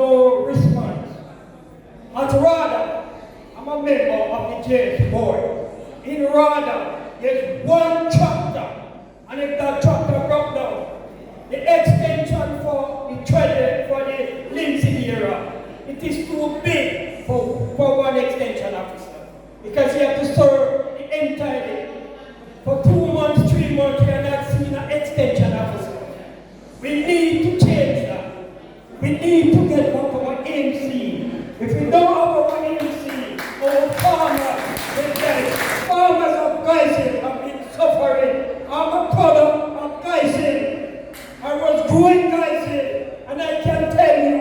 no response. At RADA, I'm a member of the JS board. In RADA, there's one chapter, and if that chapter broke down, the extension for the treasure for the Lindsay era, it is too big for one extension officer. Because you have to serve the entire for 2 months, 3 months, you are not seeing an extension officer. We need to change that. We need to get back our MC. If we don't have our MC, our farmers, farmers of Gleaner have been suffering. I'm a product of Gleaner. I was growing Gleaner, and I can tell you,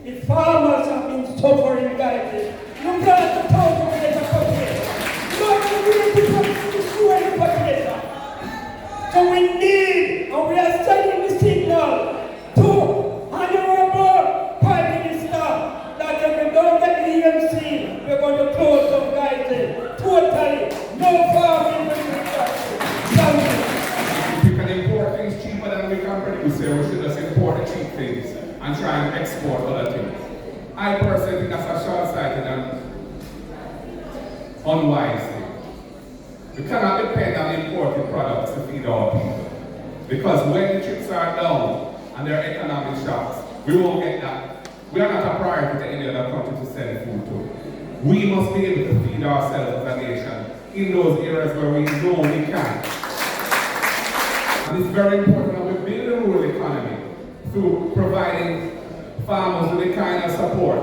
the farmers have been suffering Gleaner. Look at the town of the population. Look at the population. So we need, and we are sending the signal to Honorable Prime Minister that if we don't get the EMC, we're going to close some Gleaner. Totally, no farming will be done. If we can import things cheaper than we can produce here, we should just import the cheap things and try and export other things. I personally think that's a short-sighted and unwise thing. We cannot depend on imported products to feed our people. Because when the chips are down and there are economic shocks, we won't get that. We are not a priority to any other country to send food to. We must be able to feed ourselves as a nation in those areas where we know we can. And it's very important that we build a rural economy through providing farmers with the kind of support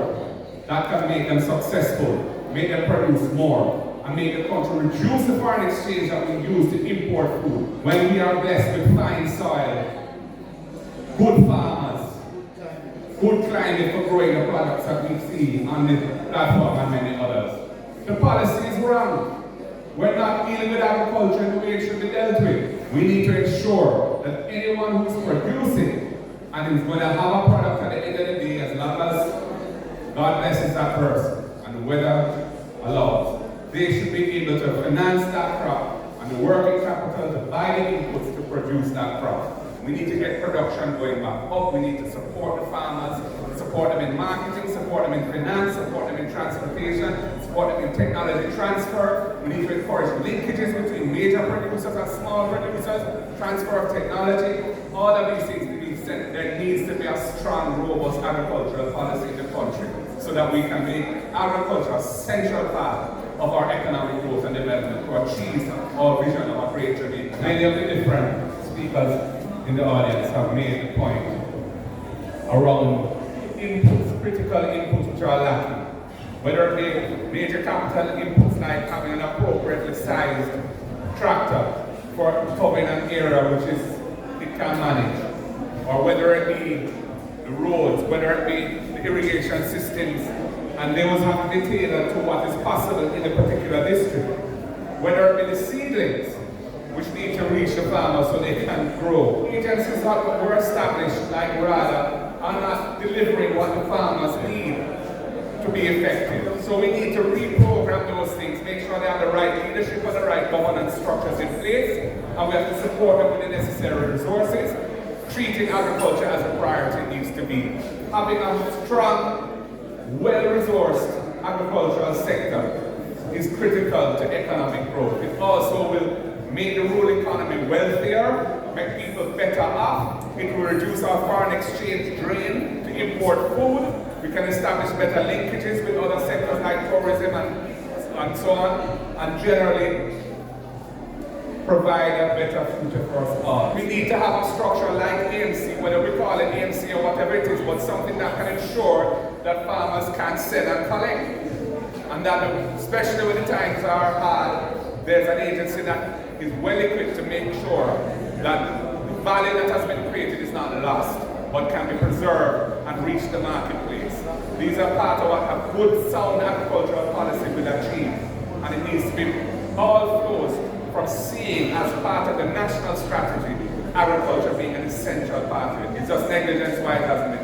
that can make them successful, make them produce more, and make the country reduce the foreign exchange that we use to import food. When we are blessed with fine soil, good farmers, good climate for growing the products that we see on this platform and many others. The policy is wrong. We're not dealing with agriculture in the way it should be dealt with. We need to ensure that anyone who's producing and is going to have a product at the end of the day, as long as God blesses that person and the weather allows, they should be able to finance that crop and the working capital to buy the inputs to produce that crop. We need to get production going back up. We need to support the farmers, support them in marketing, support them in finance, support them in transportation, support them in technology transfer. We need to encourage linkages between major producers and small producers, transfer of technology. All of these things need to be sent. There needs to be a strong, robust agricultural policy in the country so that we can make agriculture a central part of our economic growth and development to achieve our vision of a great Jamaica. Many of the different speakers in the audience have made the point around inputs, critical inputs which are lacking. Whether it be major capital inputs like having an appropriately sized tractor for covering an area which it can manage, or whether it be the roads, whether it be the irrigation systems, and those have to be tailored to what is possible in a particular district. Whether it be the seedlings, which need to reach the farmers so they can grow. Agencies that were established like RADA are not delivering what the farmers need to be effective. So we need to reprogram those things, make sure they have the right leadership and the right governance structures in place, and we have to support them with the necessary resources. Treating agriculture as a priority needs to be. Having a strong, well-resourced agricultural sector is critical to economic growth. It also will make the rural economy wealthier, make people better off. It will reduce our foreign exchange drain to import food. We can establish better linkages with other sectors like tourism and so on, and generally provide a better future for us all. We need to have a structure like AMC, whether we call it AMC or whatever it is, but something that can ensure that farmers can sell and collect. And that, especially when the times are hard, there's an agency that is well equipped to make sure that the value that has been created is not lost, but can be preserved and reach the marketplace. These are part of what a good, sound agricultural policy will achieve. And it needs to be all flows from seeing as part of the national strategy, agriculture being an essential part of it. It's just negligence why it hasn't been